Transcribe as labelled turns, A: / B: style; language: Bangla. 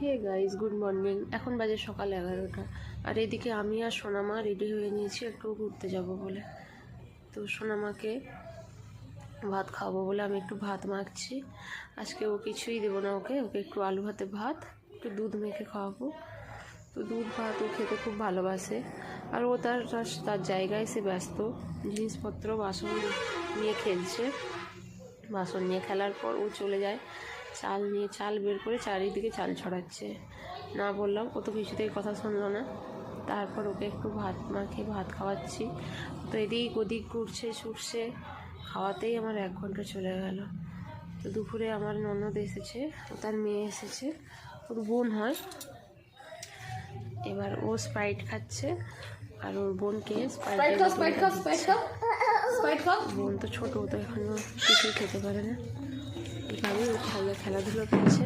A: Hey guys, good morning. এখন বাজে সকাল 11টা। আর এদিকে আমি আর সোনামা রেডি হয়ে নিয়েছি একটু ঘুরতে যাব বলে। তো সোনামাকে ভাত খাবো বলে আমি একটু ভাত মাখছি। আজকে ও কিছুই দেবো না, ওকে একটু আলু ভাতে ভাত, একটু দুধ মেখে খাওয়াবো। তো দুধ ভাত ও খেতে খুব ভালোবাসে। আর ও তার জায়গায় সে ব্যস্ত, জিনিসপত্র বাসন নিয়ে খেলছে। বাসন নিয়ে খেলার পর ও চলে যায় চাল বের করে চারিদিকে চাল ছড়াচ্ছে। না বললাম, ও তো কিছুতেই কথা শুনলো না। তারপর ওকে একটু ভাত মাখে ভাত খাওয়াচ্ছি। তো এদিক ওদিক ঘুরছে ছুটছে, খাওয়াতেই আমার 1 ঘন্টা চলে গেল। তো দুপুরে আমার ননদ এসেছে, ও তার মেয়ে এসেছে, ওর বোন হয়। এবার ও স্প্রাইট খাচ্ছে আর ওর বোনকে বোন তো ছোট, তো এখনো কিছুই খেতে পারে না। এইভাবেই ও খেলাধুলো করছে।